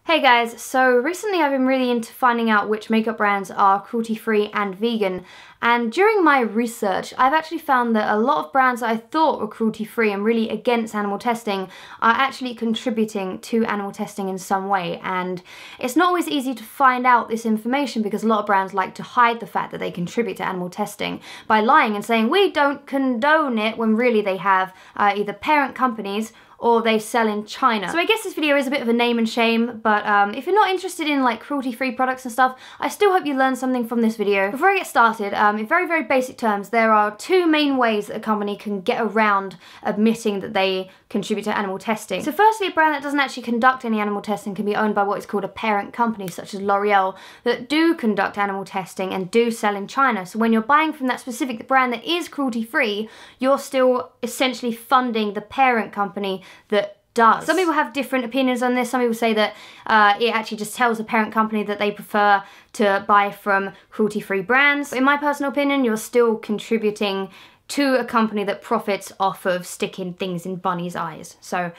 Hey guys, so recently I've been really into finding out which makeup brands are cruelty-free and vegan, and during my research I've actually found that a lot of brands that I thought were cruelty-free and really against animal testing are actually contributing to animal testing in some way. And it's not always easy to find out this information because a lot of brands like to hide the fact that they contribute to animal testing by lying and saying we don't condone it, when really they have either parent companies or they sell in China. So I guess this video is a bit of a name and shame, but if you're not interested in like cruelty-free products and stuff, I still hope you learned something from this video. Before I get started, in very, very basic terms, there are two main ways that a company can get around admitting that they contribute to animal testing. So firstly, a brand that doesn't actually conduct any animal testing can be owned by what is called a parent company, such as L'Oreal, that do conduct animal testing and do sell in China. So when you're buying from that specific brand that is cruelty-free, you're still essentially funding the parent company that does. Some people have different opinions on this. Some people say that it actually just tells the parent company that they prefer to buy from cruelty-free brands. But in my personal opinion, you're still contributing to a company that profits off of sticking things in bunnies' eyes. So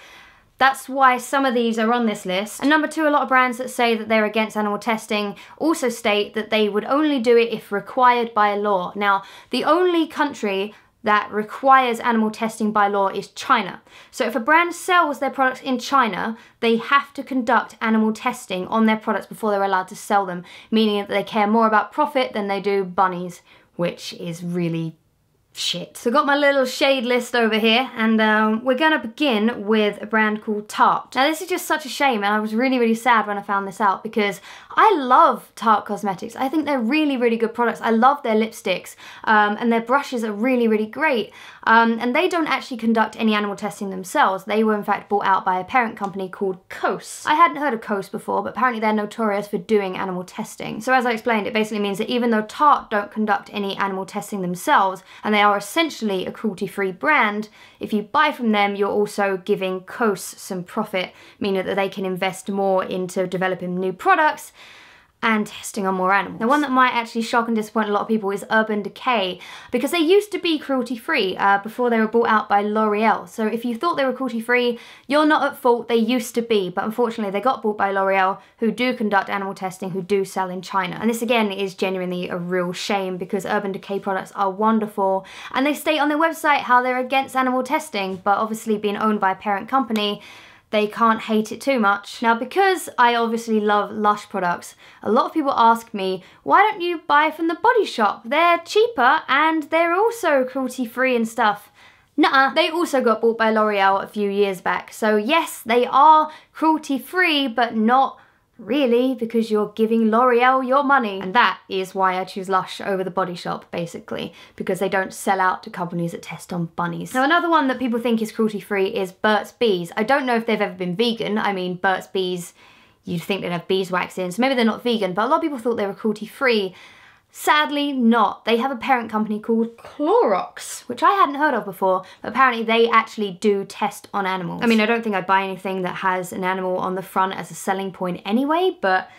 that's why some of these are on this list. And number two, a lot of brands that say that they're against animal testing also state that they would only do it if required by law. Now, the only country that requires animal testing by law is China. So if a brand sells their products in China, they have to conduct animal testing on their products before they're allowed to sell them, meaning that they care more about profit than they do bunnies, which is really shit. So I've got my little shade list over here, and we're gonna begin with a brand called Tarte. Now this is just such a shame, and I was really, really sad when I found this out because I love Tarte Cosmetics. I think they're really, really good products. I love their lipsticks, and their brushes are really, really great. And they don't actually conduct any animal testing themselves. They were in fact bought out by a parent company called Coast. I hadn't heard of Coast before, but apparently they're notorious for doing animal testing. So as I explained, it basically means that even though Tarte don't conduct any animal testing themselves, and they are essentially a cruelty-free brand, if you buy from them, you're also giving Coast some profit, meaning that they can invest more into developing new products and testing on more animals. Now, one that might actually shock and disappoint a lot of people is Urban Decay, because they used to be cruelty-free before they were bought out by L'Oreal. So if you thought they were cruelty-free, you're not at fault. They used to be, but unfortunately they got bought by L'Oreal, who do conduct animal testing, who do sell in China. And this again is genuinely a real shame because Urban Decay products are wonderful, and they state on their website how they're against animal testing, but obviously being owned by a parent company, they can't hate it too much. Now, because I obviously love Lush products, a lot of people ask me, why don't you buy from the Body Shop? They're cheaper and they're also cruelty-free and stuff. Nuh-uh. They also got bought by L'Oreal a few years back. So yes, they are cruelty-free, but not really, because you're giving L'Oreal your money. And that is why I choose Lush over the Body Shop, basically, because they don't sell out to companies that test on bunnies. Now, another one that people think is cruelty-free is Burt's Bees. I don't know if they've ever been vegan. I mean, Burt's Bees, you'd think they'd have beeswax in, so maybe they're not vegan, but a lot of people thought they were cruelty-free. Sadly not. They have a parent company called Clorox, which I hadn't heard of before, but apparently they actually do test on animals. I mean, I don't think I'd buy anything that has an animal on the front as a selling point anyway, but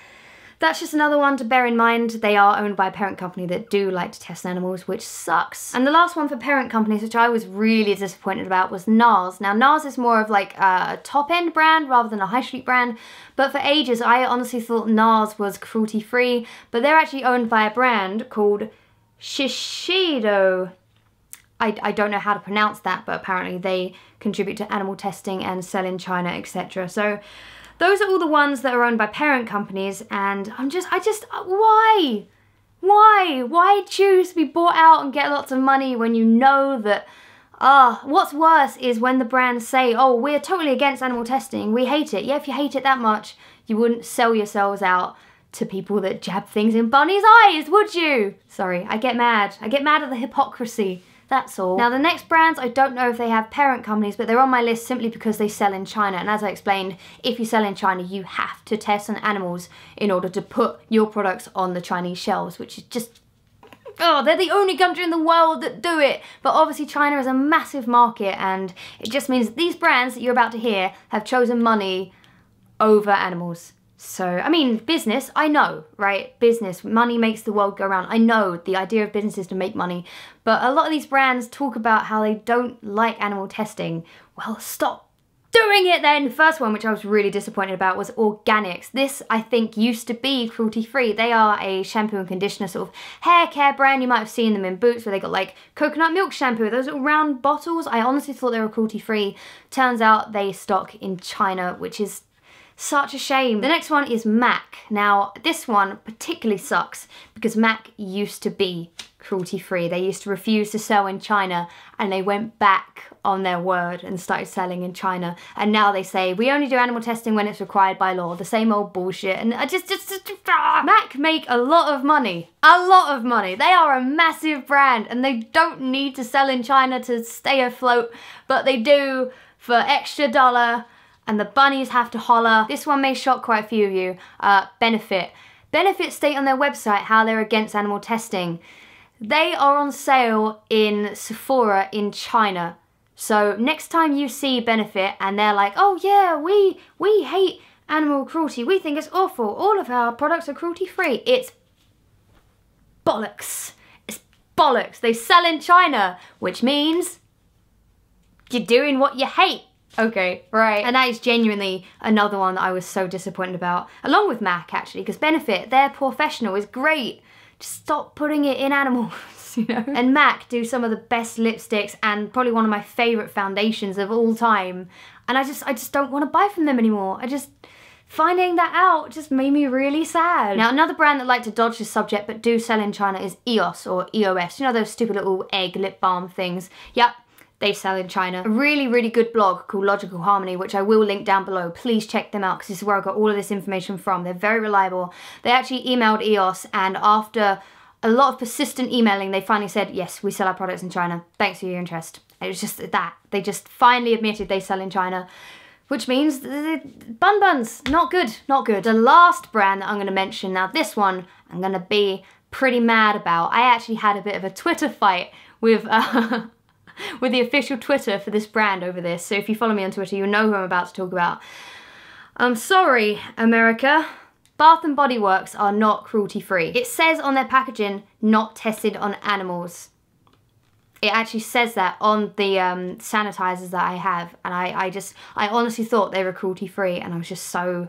that's just another one to bear in mind. They are owned by a parent company that do like to test animals, which sucks. And the last one for parent companies, which I was really disappointed about, was NARS. Now, NARS is more of like a top-end brand rather than a high street brand, but for ages I honestly thought NARS was cruelty-free, but they're actually owned by a brand called Shiseido. I don't know how to pronounce that, but apparently they contribute to animal testing and sell in China, etc. So those are all the ones that are owned by parent companies, and why? Why choose to be bought out and get lots of money when you know that, what's worse is when the brands say, oh, we're totally against animal testing, we hate it. Yeah, if you hate it that much, you wouldn't sell yourselves out to people that jab things in bunnies' eyes, would you? Sorry, I get mad. I get mad at the hypocrisy. That's all. Now, the next brands, I don't know if they have parent companies, but they're on my list simply because they sell in China. And as I explained, if you sell in China, you have to test on animals in order to put your products on the Chinese shelves, which is just, oh, they're the only country in the world that do it. But obviously China is a massive market, and it just means that these brands that you're about to hear have chosen money over animals. So, I mean, business, I know, right? Business, money makes the world go round. I know the idea of business is to make money, but a lot of these brands talk about how they don't like animal testing. Well, stop doing it then. The first one, which I was really disappointed about, was Organics. This, I think, used to be cruelty-free. They are a shampoo and conditioner sort of hair care brand. You might have seen them in Boots where they got like coconut milk shampoo, those little round bottles. I honestly thought they were cruelty-free. Turns out they stock in China, which is such a shame. The next one is MAC. Now, this one particularly sucks because MAC used to be cruelty-free. They used to refuse to sell in China and they went back on their word and started selling in China. And now they say, we only do animal testing when it's required by law. The same old bullshit. And I just MAC make a lot of money. A lot of money. They are a massive brand and they don't need to sell in China to stay afloat, but they do for extra dollar. And the bunnies have to holler. This one may shock quite a few of you. Benefit. Benefit state on their website how they're against animal testing. They are on sale in Sephora in China. So next time you see Benefit and they're like, oh yeah, we hate animal cruelty. We think it's awful. All of our products are cruelty free. It's bollocks. It's bollocks. They sell in China, which means you're doing what you hate. Okay, right. And that is genuinely another one that I was so disappointed about. Along with MAC, actually, because Benefit, their professional is great. Just stop putting it in animals, you know? And MAC do some of the best lipsticks and probably one of my favourite foundations of all time. And I just don't want to buy from them anymore. Finding that out just made me really sad. Now, another brand that like to dodge this subject but do sell in China is EOS or EOS. You know those stupid little egg lip balm things? Yep. They sell in China. A really, really good blog called Logical Harmony, which I will link down below. Please check them out because this is where I got all of this information from. They're very reliable. They actually emailed EOS and after a lot of persistent emailing, they finally said, yes, we sell our products in China. Thanks for your interest. It was just that. They just finally admitted they sell in China, which means Bun Buns, not good, not good. The last brand that I'm going to mention, now this one I'm going to be pretty mad about. I actually had a bit of a Twitter fight with with the official Twitter for this brand over this. So if you follow me on Twitter, you'll know who I'm about to talk about. I'm sorry, America. Bath & Body Works are not cruelty-free. It says on their packaging, not tested on animals. It actually says that on the sanitizers that I have. And I honestly thought they were cruelty-free and I was just so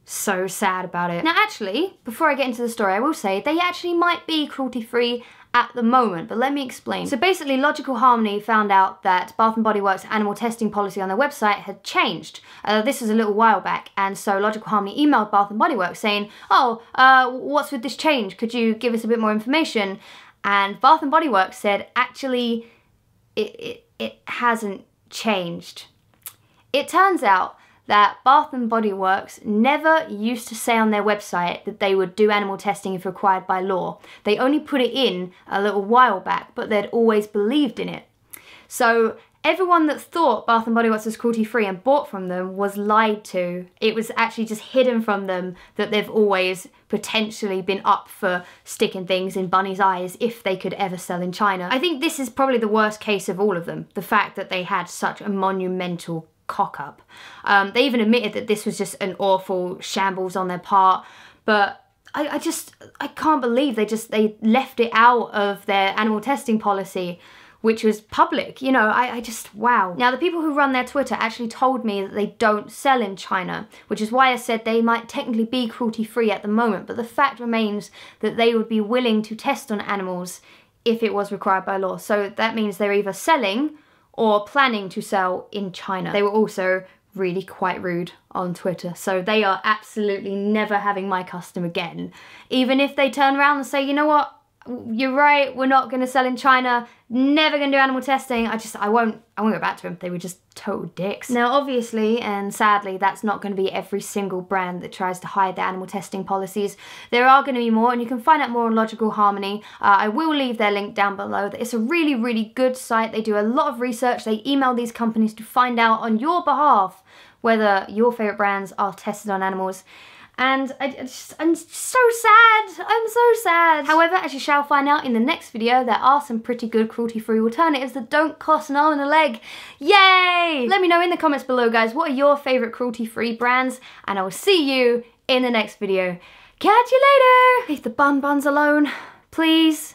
sad about it. Now actually, before I get into the story, I will say they actually might be cruelty-free at the moment, but let me explain. So basically, Logical Harmony found out that Bath & Body Works' animal testing policy on their website had changed. This was a little while back, and so Logical Harmony emailed Bath & Body Works saying, oh, what's with this change? Could you give us a bit more information? And Bath & Body Works said, actually, it hasn't changed. It turns out that Bath & Body Works never used to say on their website that they would do animal testing if required by law. They only put it in a little while back, but they'd always believed in it. So everyone that thought Bath & Body Works was cruelty-free and bought from them was lied to. It was actually just hidden from them that they've always potentially been up for sticking things in bunnies' eyes if they could ever sell in China. I think this is probably the worst case of all of them, the fact that they had such a monumental cock up. They even admitted that this was just an awful shambles on their part, but I can't believe they left it out of their animal testing policy, which was public. You know, wow. Now the people who run their Twitter actually told me that they don't sell in China, which is why I said they might technically be cruelty free at the moment, but the fact remains that they would be willing to test on animals if it was required by law. So that means they're either selling or planning to sell in China. They were also really quite rude on Twitter, so they are absolutely never having my custom again. Even if they turn around and say, you know what, you're right, we're not gonna sell in China, never gonna do animal testing, I won't go back to them. They were just total dicks. Now obviously, and sadly, that's not gonna be every single brand that tries to hide their animal testing policies. There are gonna be more, and you can find out more on Logical Harmony. I will leave their link down below. It's a really, really good site. They do a lot of research. They email these companies to find out on your behalf whether your favorite brands are tested on animals. And I'm so sad. I'm so sad. However, as you shall find out in the next video, there are some pretty good cruelty-free alternatives that don't cost an arm and a leg. Yay! Let me know in the comments below, guys, what are your favourite cruelty-free brands? And I will see you in the next video. Catch you later! Leave the bun buns alone, please.